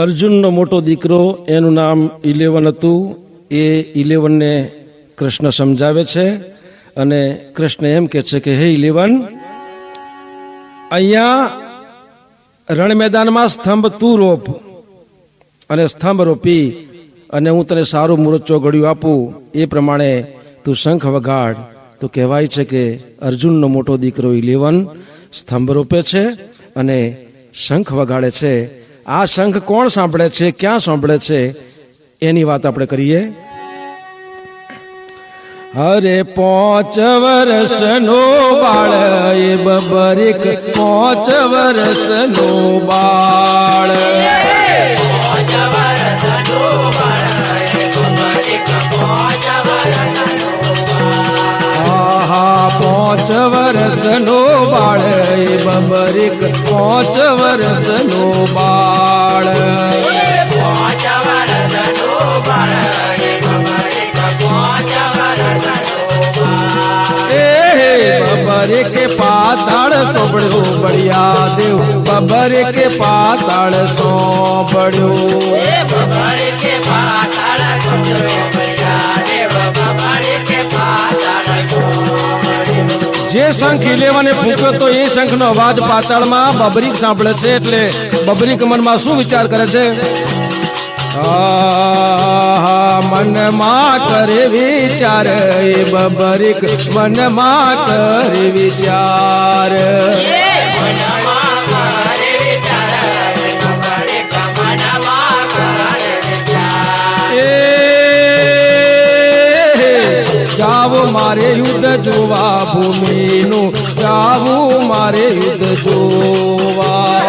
અર્જુનનો મોટો દીકરો એનું નામ ઇલેવન હતું. એ ઇલેવનને કૃષ્ણ સમજાવે છે અને કૃષ્ણ એમ કહે છે કે હે ઇલેવન, અહીંયા રણ મેદાનમાં સ્તંભ તું રોપ અને સ્તંભ રોપી અને હું તને સારું મુહૂર્ત ચોઘડિયું આપું એ પ્રમાણે તું શંખ વગાડ. તો કહેવાય છે કે અર્જુનનો મોટો દીકરો ઇલેવન સ્તંભ રોપે છે અને શંખ વગાડે છે. આ શંખ કોણ સાંભળે છે, ક્યાં સાંભળે છે, એની વાત આપણે કરીએ. અરે 5 વર્ષનો બાળ એ બબરીક 5 વર્ષનો બાળ. આહા 5 વર્ષનો બાળ એ બબરીક 5 વર્ષનો બાળ. બબરે કે પાતાળ સોંભળ્યું બળિયા દેવ, બબરે કે પાતાળ સોંભળ્યું. જે શંખ ઇલેવને ફૂંક્યો તો એ શંખનો અવાજ પાતાળમાં બબરીક સાંભળે છે. એટલે બબરીક મનમાં શું વિચાર કરે છે? મનમાં કરે વિચાર એ બબરીક મનમાં કરે વિચાર. જાવું મારે યુદ્ધ જોવા ભૂમિનું, જાવું મારે યુદ્ધ જોવા.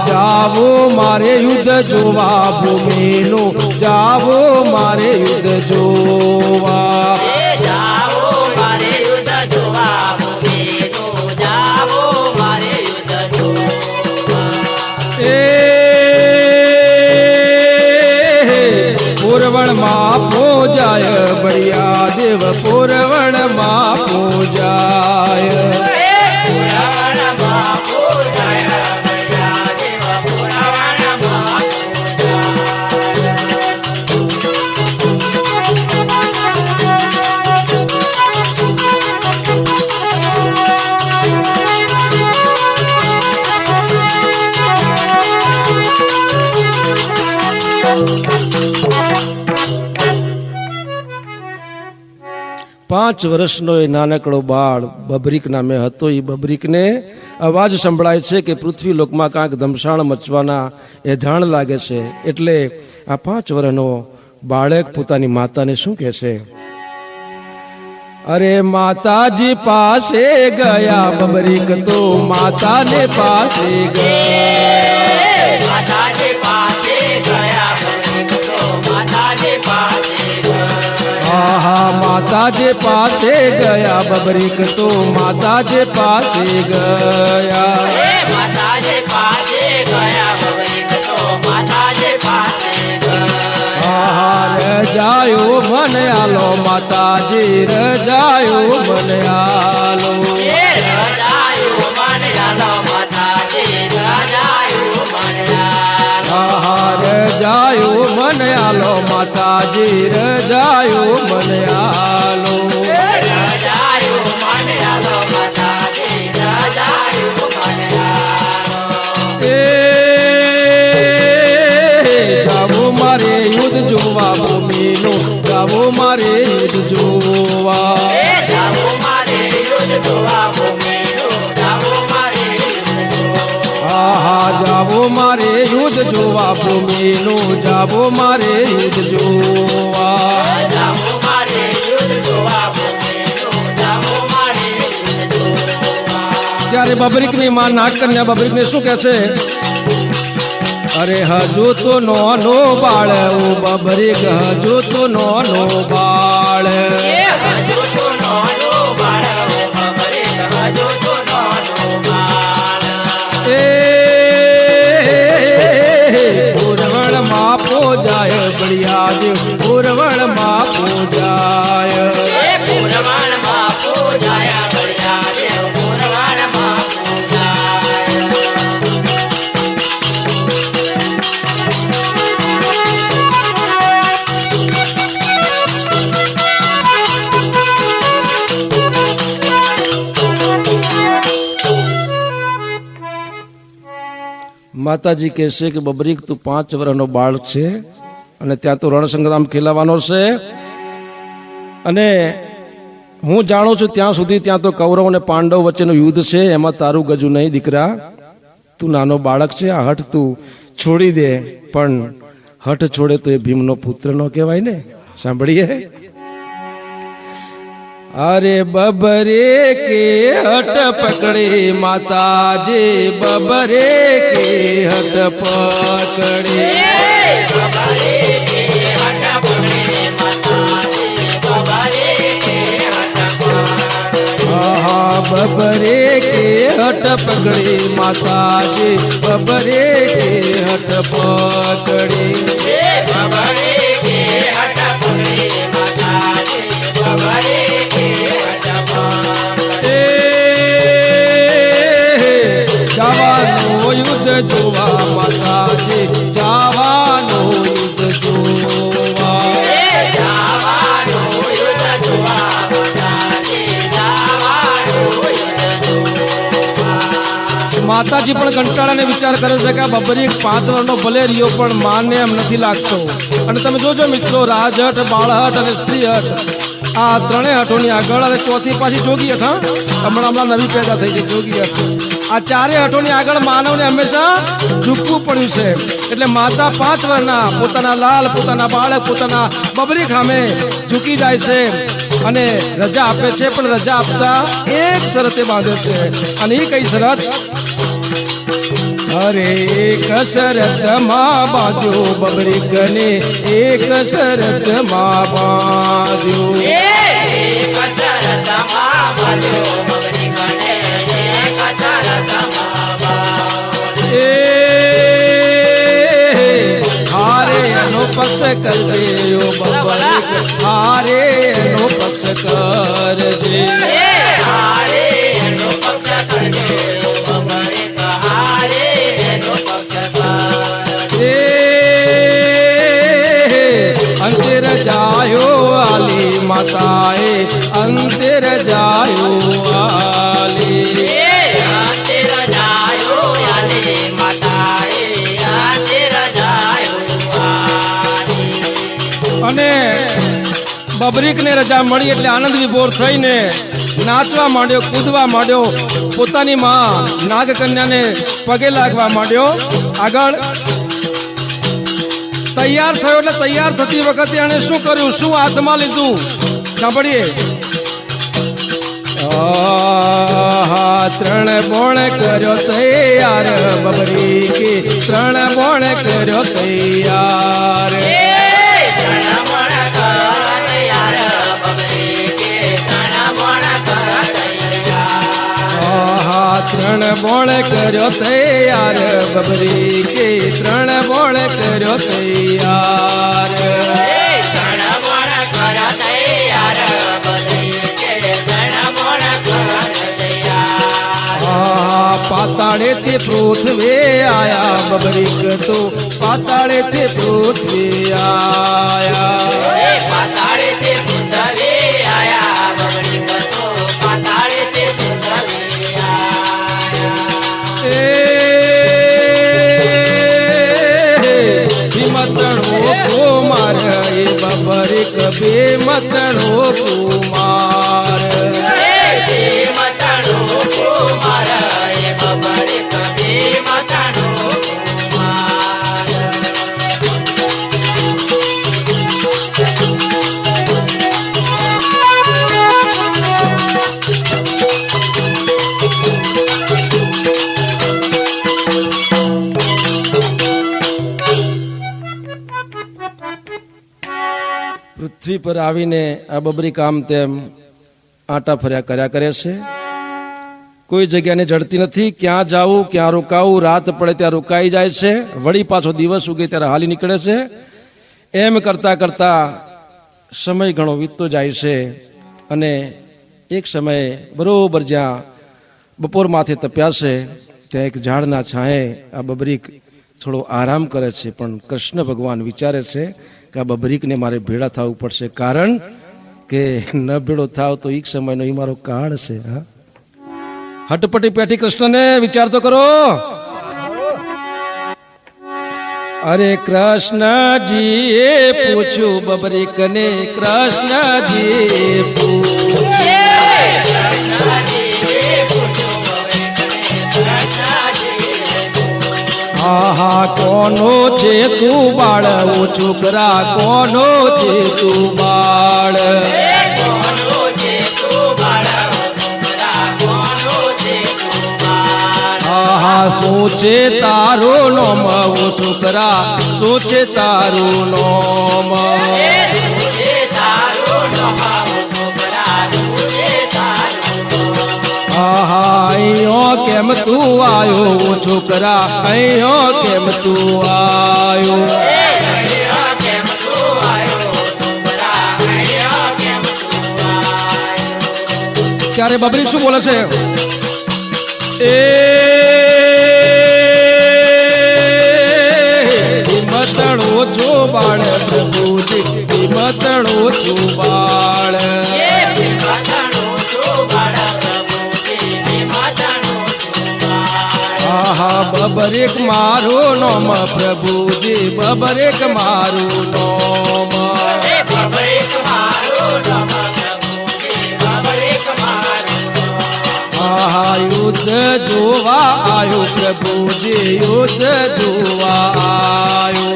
જાવું મારે યુદ્ધ જોવા ભૂમિનું, જાવું મારે યુદ્ધ જોવા. પૂરવણમાં પૂજાય બળિયા દેવ, પૂરવણમાં પૂજાય. પાંચ વર્ષનો એ નાનકડો બાળ બબરીક નામે હતો. એ બબરીકને અવાજ સંભળાય છે કે પૃથ્વી લોકમાં કાંઈક ધમસાણ મચવાના એ જાણ લાગે છે. એટલે આ 5 વર્ષનો બાળક પોતાની માતાને શું કહે છે? અરે માતાજી પાસે ગયા બબરીક તો માતાને પાસે ગયા. માતાજી પાસે ગયા બબરીક તો માતાજી પાસે ગયા. આહા માતાજી પાસે ગયા બબરીક તો માતાજી પાસે ગયા. માતાજી પાસે ગયા બબરીક તો માતાજી પાસે ગયા. આહા રજાયો મને આલો માતાજી, રજાયો મને આલો. રજાયો મને આલો માતાજી, રજાયો મને આલો. આહા રજાયો મને આલો માતાજી, રજાયો મને આલો. રજાયો મને આલો માતાજી, રજાયો મને આલો. જાવું મારે યુદ્ધ જોવા ભૂમિનું, જાવું મારે યુદ્ધ જોવા. જાવું મારે યુદ્ધ જોવા ભૂમિનું, જાવું મારે યુદ્ધ જોવા. આહા જાવું મારે યુદ્ધ જોવા ભૂમિનું, જાવું મારે યુદ્ધ જોવા. જાવું મારે યુદ્ધ જોવા ભૂમિનું, જાવું મારે યુદ્ધ જોવા. ત્યારે બબરીકની માં નાગકન્યા બબરીકને શું કહે છે? અરે હજુ તો નોનો બાળ ઓ બબરીક, હજુ તો નોનો બાળ. હજુ તો નોનો બાળ ઓ બબરીક, હજુ તો નોનો બાળ. પૂરવણમાં પૂજાય બળિયા દેવ, પૂરવણમાં પૂજાય. પૂરવણમાં પૂજાય માતાજી કહેશે કે બબરીક તું 5 વર્ષનો બાળક છે અને ત્યાં તો રણસંગ્રામ ખેલાવાનો છે અને હું જાણું છું ત્યાં સુધી ત્યાં તો કૌરવ અને પાંડવ વચ્ચેનું યુદ્ધ છે, એમાં તારું ગજુ નહીં દીકરા, તું નાનો બાળક છે, આ હઠ તું છોડી દે. પણ હઠ છોડે તો એ ભીમનો પુત્ર નો કહેવાય ને. સાંભળીએ. अरे बबरे के हट पकड़े माताजी, बबरे के हट पकड़े, बबरे के हट पकड़े माताजी, बबरे के हट पकड़े. हाँ बबरे के हट पकड़े माताजी, बबरे के हट पकड़े, बबरे के हट पकड़े माताजी, बबरे युद्ध जोवा माताजी, जावानो युद्ध जोवा, जावानो युद्ध जोवा माताजी, जावानो युद्ध जोवा. માતાજી પણ કંટાળાને વિચાર કરે છે કે આ બબરી 5 વર્ષનો ભલે રહ્યો પણ માને એમ નથી લાગતો. અને તમે જોજો મિત્રો, રાજહટ, બાળહટ અને સ્ત્રીહટ, આ ત્રણેય હઠોની આગળ અને ચોથી પાછી જોગી હઠ. હમણાં નવી પેદા થઈ ગઈ જોગી હઠ. આ ચારે હઠોની આગળ માનવને હંમેશા ઝૂકવું પડ્યું છે. એટલે માતા 5 વર્ષના પોતાના લાલ, પોતાના બાળક, પોતાના બબરી સામે ઝૂકી જાય છે અને રજા આપે છે. પણ રજા આપતા એક શરતે બાંધે છે. અને એ કઈ શરત? અરે એક શરત માં બાંધ્યો બબરી ગને, એક શરત માં બાંધ્યો, એક શરત માં બાંધ્યો બબરી ગને, એક શરત માં બાંધ્યો. હારે એનો પક્ષ કરજો બબરી, હારે એનો પક્ષ કરજે, હારે એનો પક્ષ કરજે બબરી, હારે એનો પક્ષ કરજે. અંતર જાયો આલી માતાએ, અંતર જાયો આલી, અંતર જાયો આલી માતાએ, અંતર જાયો આલી. અને બબરીકને રજા મળી એટલે આનંદ વિભોર થઈને નાચવા માંડ્યો, કૂદવા માંડ્યો, પોતાની માં નાગકન્યાને પગે લાગવા માંડ્યો. આગળ તૈયાર થયો એટલે તૈયાર થતી વખતે આને શું કર્યું, શું હાથમાં લીધું? સાંભળીએ. ત્રણ બોણ કર્યો તૈયાર બબરી કે, ત્રણ બોણ કર્યો તૈયાર, ત્રણ બોણ કર્યો તૈયાર બબરી કે, ત્રણ બોણ કર્યો તૈયાર, ત્રણ બોણ કર્યો તૈયાર બબરી કે, ત્રણ બોણ કર્યો તૈયાર. પાતાળે તે પૃથ્વે આયા બબરીક તો, પાતાળે તે પૃથ્વે આયા, પાતાળે તે પૃથ્વે આયા બબરીક તો, પાતાળે તે પૃથ્વે. મતણો કુમાર એ બબરીક, બે મતણો કુમાર, મતણો કુમાર એ બબરીક, બે મતણો કુમાર. પૃથ્વી પર આવીને આ બબરી કામ તેમ આટા ફર્યા કર્યા કરે છે. કોઈ જગ્યાને જડતી નથી. ક્યાં જાવું, ક્યાં રોકાવું, રાત પડે ત્યાં રોકાઈ જાય છે, વળી પાછો દિવસ ઉગે ત્યારે હાલી નીકળે છે. એમ કરતા કરતા સમય ઘણો વીતતો જાય છે. અને એક સમયે બરોબર જ્યાં બપોર માથે તપ્યા છે ત્યાં એક ઝાડના છાંયે આ બબરીક થોડો આરામ કરે છે. પણ કૃષ્ણ ભગવાન વિચારે છે કે આ બબરીકને મારે ભેળા થવું પડશે, કારણ કે ન ભેળો થાવ તો એક સમયનો એ મારો કાળ છે. હટપટી પેઠી કૃષ્ણને વિચાર તો કરો. અરે કૃષ્ણજીએ પૂછ્યું બબરીકને, કૃષ્ણજીએ હા હા કોનો છે તું બાળ, ઓ છોકરા કોનો છે તું બાળ? શું છે તારું નોમ, ઓ છોકરા શું છે તારું નોમ? અહીંયા કેમ તું આયો, ઓ છોકરા અહીંયા કેમ તું આયો? ત્યારે બબરી શું બોલે છે? એ હિંમતણો છો બાળ પ્રભુજી, હિંમતણો છો બાળ. આહા બબરેક મારું નોમ પ્રભુજી, બબરેક મારું નોમ. આહા યુદ્ધ જોવા આયો પ્રભુજી, યુદ્ધ જોવા આયો.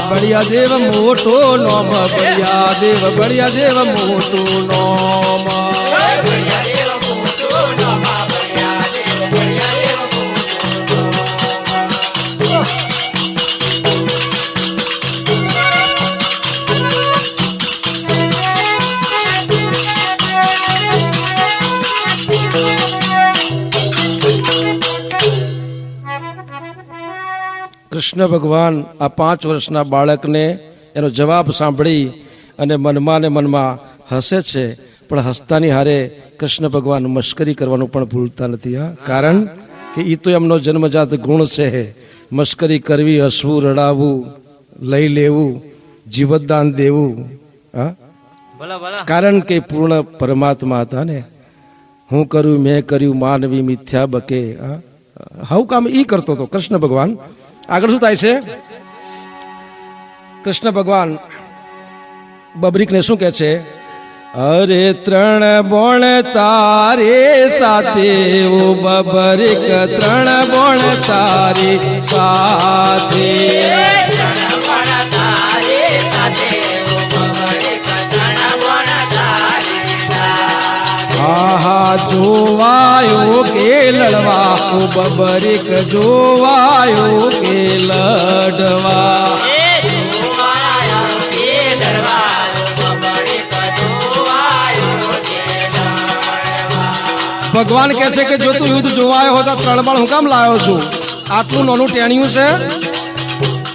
બળિયા દેવ મોટો નોમ, બળિયા દેવ મોટો નોમ. કૃષ્ણ ભગવાન આ 5 વર્ષના બાળકને એનો જવાબ સાંભળી અને મનમાં ને મનમાં હસે છે, પણ હસતાની હારે કૃષ્ણ ભગવાન મશ્કરી કરવાનું પણ ભૂલતા નથી. હા, કારણ કે એ તો એમનો જન્મજાત ગુણ છે, મશ્કરી કરવી, હસવું, રડાવવું, લઈ લેવું, જીવતદાન દેવું. હા, કારણ કે પૂર્ણ પરમાત્મા હતા ને. હું કર્યું મેં કર્યું માનવી મિથ્યા બકે, હાઉ કામ ઈ કરતો હતો કૃષ્ણ ભગવાન. આગળ શું થાય છે? કૃષ્ણ ભગવાન બબરીકને શું કહે છે? અરે 3 બોણ તારે સાથે, ઓ બબરીક 3 બોણ તારી સાથે. આહા જોવાયો કે લડવા, ઓ બબરીક જોવાયો કે લડવા. ભગવાન કહે છે કે જો તું યુદ્ધ જોવાયો હોતા 3 બાણ હું કામ લાવ્યો છું? આટલું નાનું ટેણિયું છે,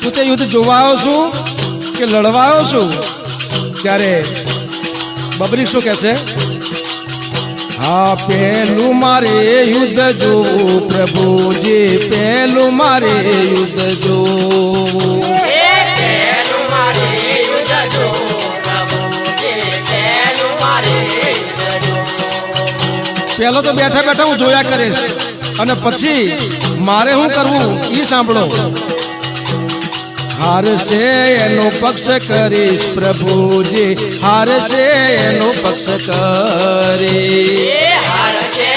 તું તે યુદ્ધ જોવાયો છું કે લડવાયો છું? ત્યારે બબરીક શું કહે છે? હા, પેલું મારે યુદ્ધ જોવું પ્રભુજી, પેલું મારે યુદ્ધ જોવું. પેલો તો બેઠા બેઠા હું જોયા કરીશ, અને પછી મારે શું કરવું ઈ સાંભળો. હારશે એનો પક્ષ કરીશ પ્રભુજી, હારશે એનો પક્ષ કરી. હારશે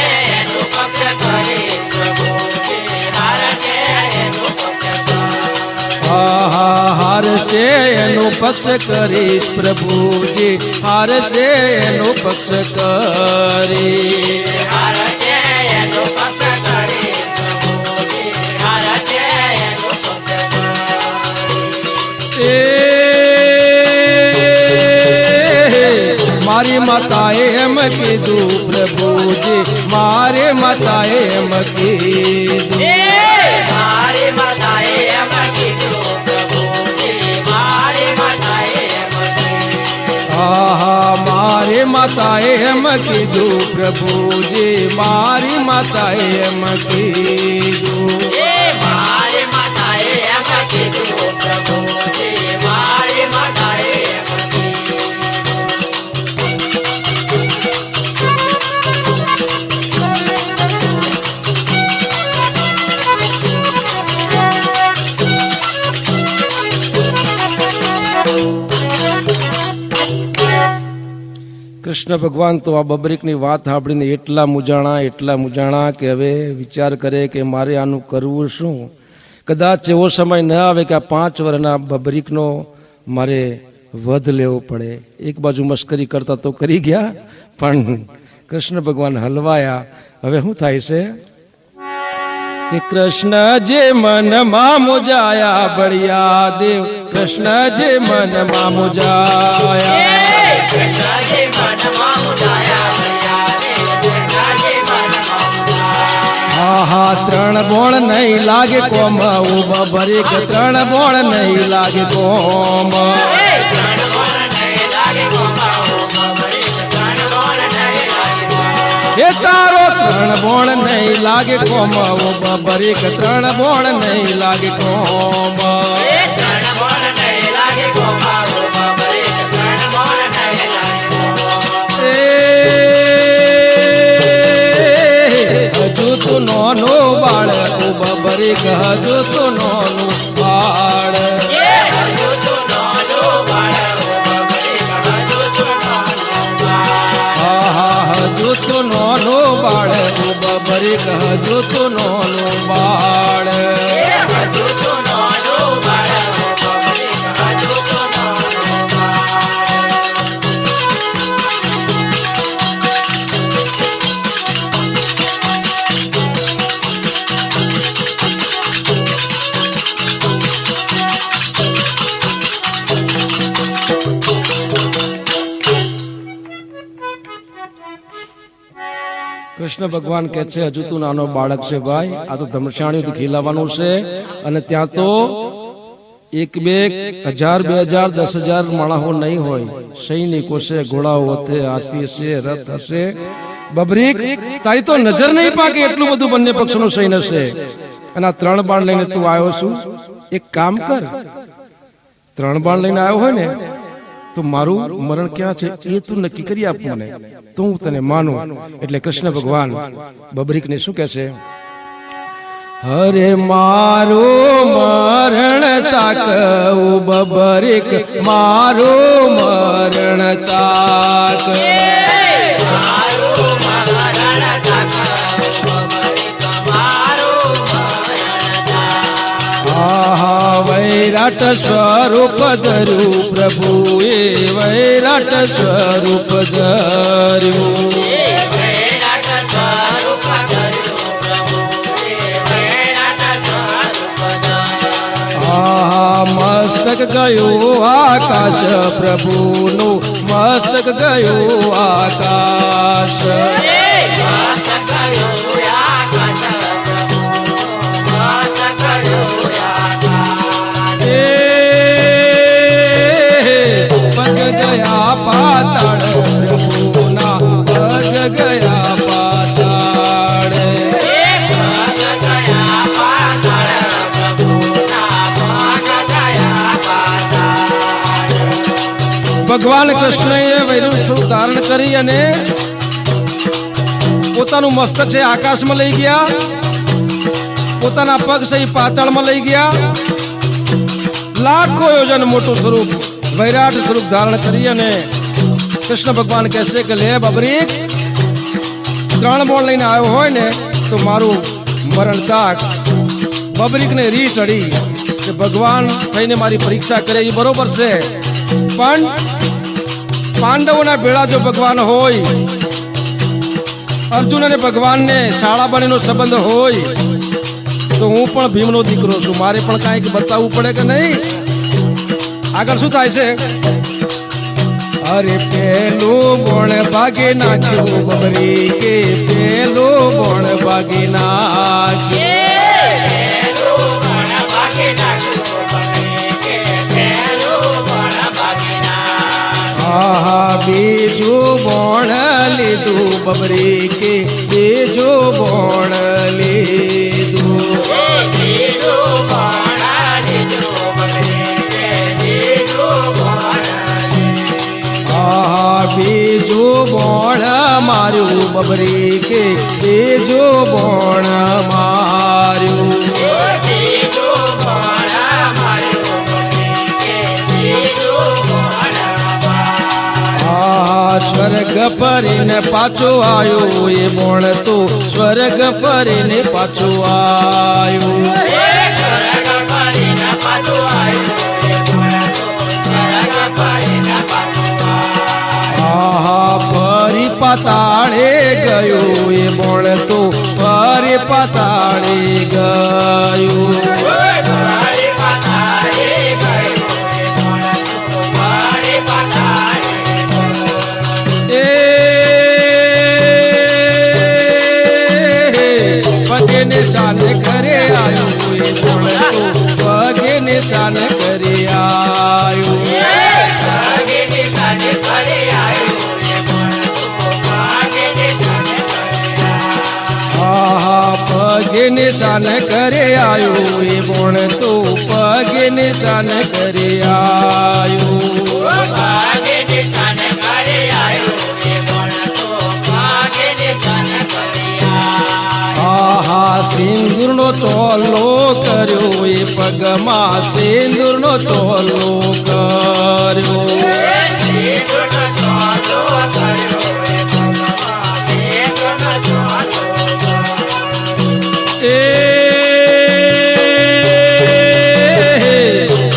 એનો પક્ષ કરીશ પ્રભુજી, હારશે એનો પક્ષ કરી. મારી માતાએ એમ કીધું પ્રભુજી, મારે માતાએ એમ કીધું. મારી માતાએ એમ કીધું પ્રભુજી, મારી માતાએ એમ કીધું. આહા મારી માતાએ એમ કીધું પ્રભુજી મારી માતાએ એમ કીધું મારી માતાએ એમ કીધું પ્રભુજી મારી માતાએ એમ કીધું કૃષ્ણ ભગવાન તો આ બબરીકની વાત સાંભળીને એટલા મૂંઝાણા કે હવે વિચાર કરે કે મારે આનું કરવું શું. કદાચ એવો સમય ન આવે કે આ 5 વર્ષના બબરીકનો મારે વધ લેવો પડે. એક બાજુ મસ્કરી કરતા તો કરી ગયા, પણ કૃષ્ણ ભગવાન હલવાયા. હવે શું થાય છે કે કૃષ્ણ જે મનમાં મુજાયા બળિયા દેવ, કૃષ્ણ જે મનમાં મુજાયા હા 3 બોણ નહીં લાગે કોમ, બબરીક 3 બોણ નહીં લાગે કોમ. એ તારો 3 બોણ નહીં લાગે કોમ, બબરીક 3 બોણ નહીં લાગે કોમ. હજુ તો નોનો બાળ બબરીક, હજુ તો નોનું બાળ. હજુ તો નોનો બાળ બબરીક, હજુ તો નોનું બાળ. કૃષ્ણ ભગવાન કહે છે હજુ તું નાનો બાળક છે ભાઈ, આ તો ધમશાણીઓથી ખીલાવાનું છે. અને ત્યાં તો 1 2 1000 2000 10,000 માણસો નહીં હોય, સૈનિકો છે, ઘોડાઓ હશે, હાથી હશે, રથ હશે. બબરીક તારી તો નજર નહીં પાકે એટલું બધું બંને પક્ષનું સૈન્ય હશે. અને આ 3 બાણ લઈને તું આવ્યો છું. એક કામ કર, 3 બાણ લઈને આવ્યો હોય ને તો મારું મરણ ક્યાં છે એ તું નક્કી કરી આપ મને, તો હું તને માનું. એટલે કૃષ્ણ ભગવાન બબરીકને શું કહે છે, હરે મારું મરણ તાક બબરીક, મારું મરણ તાક. વૈરાટ સ્વરૂપ ધર્યું પ્રભુએ, વૈરાટ સ્વરૂપ ધર્યું. મસ્તક ગયું આકાશ પ્રભુનું, મસ્તક ગયું આકાશ. પગ ગયા પાતાળ પ્રભુના, પગ ગયા પાતાળ. ભગવાન કૃષ્ણએ વૈરું સ્વરૂપ ધારણ કરી અને પોતાનું મસ્તક છે આકાશમાં લઈ ગયા, પોતાના પગ છે પાતાળમાં લઈ ગયા. લાખો યોજન મોટું સ્વરૂપ વૈરાટ સ્વરૂપ ધારણ કરી અને કૃષ્ણ ભગવાન કહે છે કે લે બબરીક, 3 બોણ લઈને આવ્યો હોય ને તો મારું મરણ તાક. બબરીકને રી ચડી કે ભગવાન થઈને મારી પરીક્ષા કરે એ બરોબર છે, પણ પાંડવોના ભેળા જો ભગવાન હોય, અર્જુન અને ભગવાનને શાળા બનીનો સંબંધ હોય, તો હું પણ ભીમનો દીકરો છું, મારે પણ કાંઈક બતાવવું પડે કે નહીં. આગળ શું થાય છે, અરે પેલું બોણ ભાગી નાખ્યું બબરીકે, પેલું બોણ ભાગી નાખ્યું. બીજું બોણ લીધું બબરી કે દેજો બોણ લીધું દેજો બોણા દેજો બબરી કે દેજો બોણા બીજો બોણ માર્યું બબરી કે દેજો બોણ માર્યું દેજો બોણા માર્યું બબરી કે દેજો બોણા સ્વર્ગ ફરીને પાછો આવ્યો એ બોણ તો સ્વર્ગ ફરીને પાછો આવ્યો ફરી પાતાળે ગયો એ બોણ તો ફરી પાતાળે ગયું પગે નિશાન કરે આવ્યું એ બોણ તો પગે નિશાન કરે આવ્યું પગે નિશાન કરે આવ્યો એ બોણ તો પગે નિશાન કરે આવ્યો સિંદૂરનો ચોલો કર્યો એ પગમાં સિંદૂરનો ચોલો કર્યો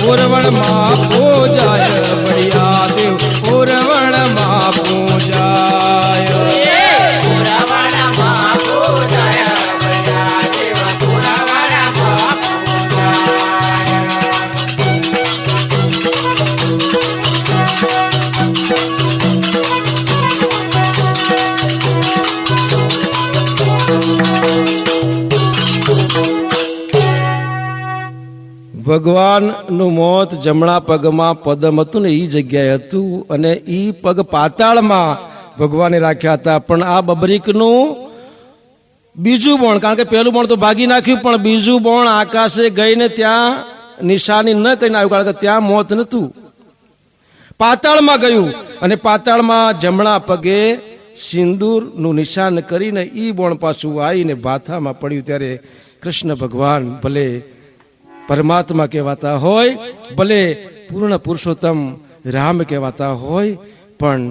પૂરવણમાં પૂજાય બળિયા દેવ પૂરવણમાં પૂજાય ભગવાનનું મોત જમણા પગમાં પદમ હતું ને એ જગ્યાએ હતું અને એ પગ પાતાળમાં ભગવાને રાખ્યા હતા. પણ આ બબરીકનું બીજું બોણ, કારણ કે પહેલું બોણ તો ભાગી નાખ્યું, પણ બીજું બોણ આકાશે ગઈને ત્યાં નિશાની ન કરીને આવ્યું, કારણ કે ત્યાં મોત નહોતું, પાતાળમાં ગયું. અને પાતાળમાં જમણા પગે સિંદૂરનું નિશાન કરીને એ બોણ પાછું આવીને ભાથામાં પડ્યું. ત્યારે કૃષ્ણ ભગવાન ભલે પરમાત્મા કહેવાતા હોય, ભલે પૂર્ણ પુરુષોત્તમ રામ કહેવાતા હોય, પણ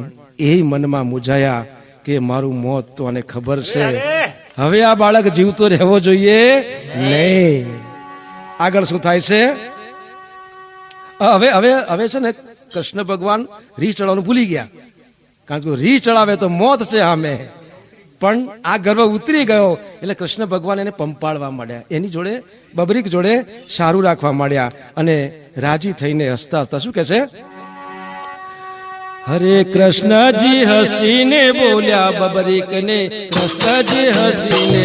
એ મનમાં મૂંઝાયા કે મારું મોત તો આને ખબર છે, હવે આ બાળક જીવતો રહેવો જોઈએ નહીં. આગળ શું થાય છે? હવે હવે હવે છે ને કૃષ્ણ ભગવાન રી ચડાવવાનું ભૂલી ગયા, કારણ કે રી ચડાવે તો મોત છે સામે. પણ આ ગર્વ ઉતરી ગયો એટલે કૃષ્ણ ભગવાન એને પંપાળવા માંડ્યા, એની જોડે બબરીક જોડે સારું રાખવા માંડ્યા અને રાજી થઈને હસતા હસતા શું કહે છે? હરે કૃષ્ણજી હસીને બોલ્યા બબરીકને, કૃષ્ણજી હસીને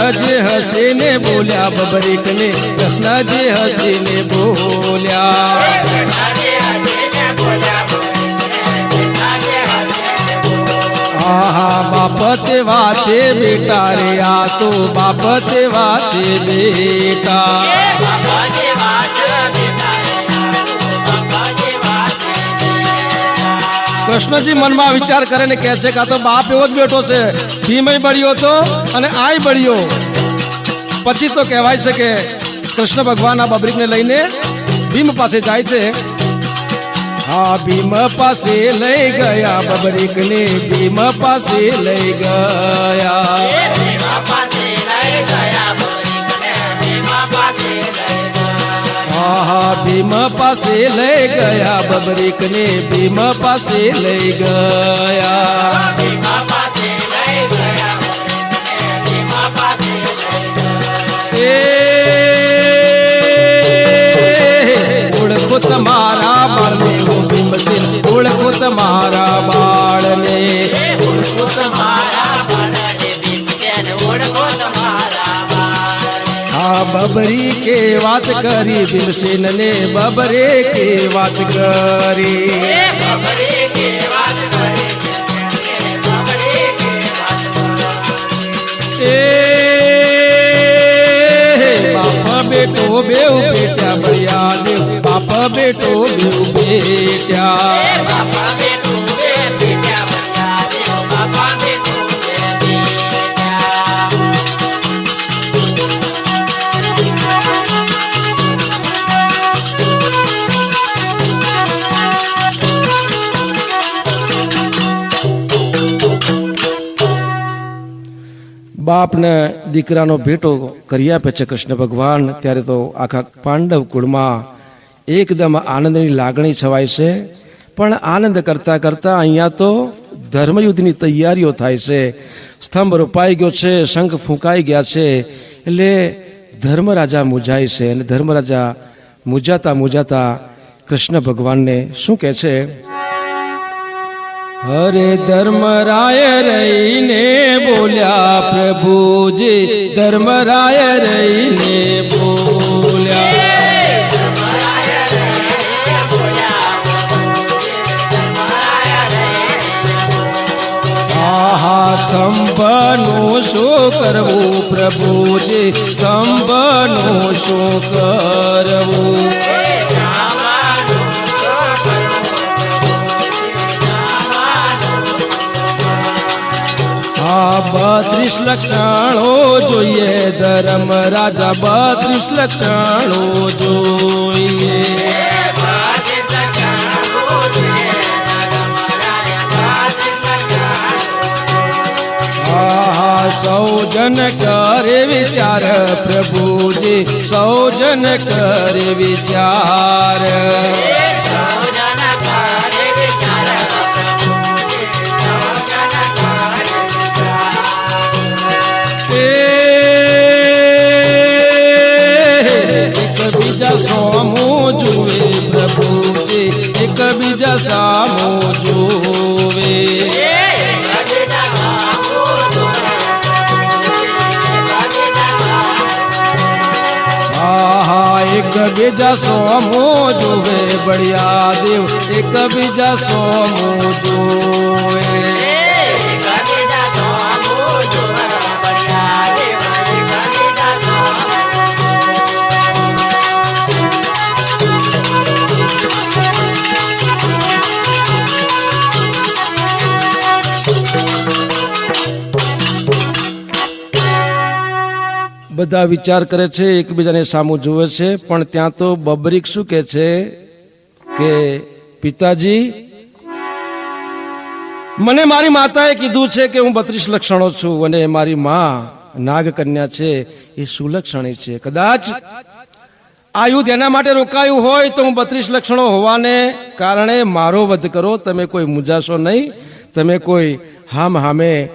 કૃષ્ણજી હસીને બોલ્યા બબરીકને, કૃષ્ણજી હસીને બોલ્યા. આહા બાપ તેવા છે બેટા રે, આ તો બાપ તેવા છે બેટા. કૃષ્ણજી મનમાં વિચાર કરે ને કહે છે કે આ તો બાપ એવો જ બેઠો છે, ભીમય બળ્યો હતો અને આય બળ્યો. પછી તો કહેવાય છે કે કૃષ્ણ ભગવાન આ બબરીકને લઈને ભીમ પાસે જાય છે. હા ભીમ પાસે લઈ ગયા બબરીકને, ભીમ પાસે લઈ ગયા. હા ભીમ પાસે લઈ ગયા બબરીકને, ભીમ પાસે લઈ ગયા. ઓળખો તમારા બાળને, હું ભીમસેન ઓળખો તમારા બાળને. હા બબરી કે વાત કરી ભીમસેન ને બબરે કે વાત કરી બબરે કે વાત કરી બબરે કે વાત એ બાપ બેટો બેઉ બેટા બળિયા દેવ બાપ બેટો બેઉ બેટા બાપા બેટો બે બેટા બળિયા દેવ બાપા બેટો બે બેટા બાપને દીકરાનો ભેટો કરી આપે છે કૃષ્ણ ભગવાન ત્યારે તો આખા પાંડવ કુળમાં એકદમ આનંદની લાગણી છવાય છે પણ આનંદ કરતા કરતા અહીંયા તો ધર્મયુદ્ધની તૈયારીઓ થાય છે સ્તંભ રોપાઈ ગયો છે શંખ ફૂંકાઈ ગયા છે એટલે ધર્મરાજા મૂંઝાય છે અને ધર્મરાજા મૂંઝાતા કૃષ્ણ ભગવાનને શું કહે છે હરે ધર્મરાય રહીને બોલ્યા પ્રભુજી ધર્મરાય રહીને બોલ્યા આહા સ્તંભનું શું કરવું પ્રભુજી સ્તંભનું શું કરવું આ 32 લક્ષણો જોઈએ ધર્મ રાજા 32 લક્ષણો જોઈએ સૌ જન કરે વિચાર પ્રભુજી સૌ જન કરે વિચાર એકબીજા સામું જુએ પ્રભુજી એકબીજા સામું જુએ એકબીજા સોમો જોવે બળિયા દેવ એકબીજા સોમો જોવે બધા વિચાર કરે છે એકબીજાને સામું જુએ છે પણ ત્યાં તો બબરીક શું કહે છે કે પિતાજી મને મારી માતાએ કીધું છે કે હું 32 લક્ષણો છું અને મારી માં નાગકન્યા છે એ સુલક્ષણી છે કદાચ આ યુદ્ધ એના માટે રોકાયું હોય તો હું 32 લક્ષણો હોવાને કારણે મારો વધ કરો તમે કોઈ મૂંઝાશો નહીં તમે કોઈ હામે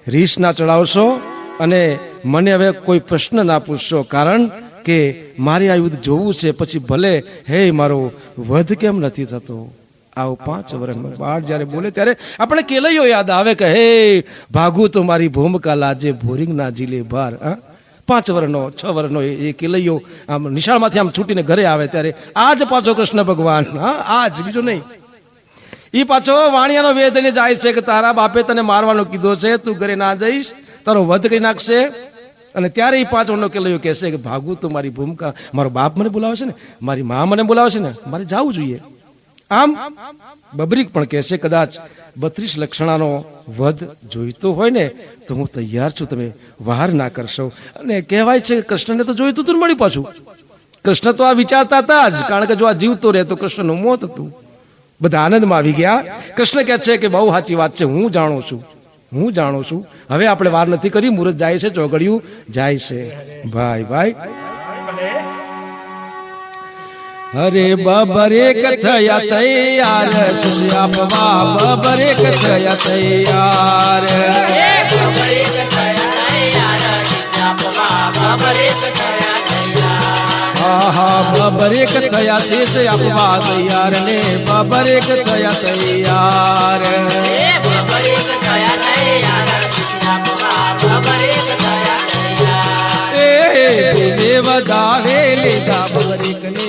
રીસ ના ચડાવશો અને મને હવે કોઈ પ્રશ્ન ના પૂછશો કારણ કે મારે આ યુદ્ધ જોવું છે પછી ભલે હે મારો વધ કેમ નથી થતો આવો 5 વર્ષમાં બાળ જ્યારે બોલે ત્યારે આપણે કેલૈયો યાદ આવે કે હે ભાગુ તો મારી ભૂમિકા લાજે ભોરિંગ ના જીલે ભાર 5 વર્ષનો 6 વર્ષનો એ કેલૈયો આમ નિશાળમાંથી આમ છૂટીને ઘરે આવે ત્યારે આજ પાછો કૃષ્ણ ભગવાન આજ બીજું નહીં એ પાછો વાણિયાનો વેદને જાય છે કે તારા બાપે તને મારવાનો કીધો છે તું ઘરે ના જઈશ તારો વધ કરી નાખશે અને ત્યારે એ 5 વર્ષનો કેલૈયો કહેશે કે ભાગુ તો મારી ભૂમિકા મારો બાપ મને બોલાવે છે ને મારી મા મને બોલાવે છે ને મારે જવું જોઈએ આમ બબરીક પણ કહેશે કદાચ 32 લક્ષણાનો વધ જોઈતો હોય ને તો હું તૈયાર છું તમે વાર ના કરશો અને કહેવાય છે કૃષ્ણને તો જોઈતું હતું મળી પાછું કૃષ્ણ તો આ વિચારતા હતા જ કારણ કે જો આ જીવતો રહે તો કૃષ્ણનું મોત હતું બધા આનંદમાં આવી ગયા કૃષ્ણ કહે છે કે બહુ સાચી વાત છે હું જાણું છું હવે આપણે વાર નથી કરી મુહૂર્ત જાય છે ચોઘડિયું જાય છે ભાઈ હરે બબરે કથયા તૈયાર આપવા બબરે કથયા તૈયાર બબરે કથયા છે આપવા તૈયાર ને બબરે કથયા તૈયાર દેવદા લીધા બગરીકને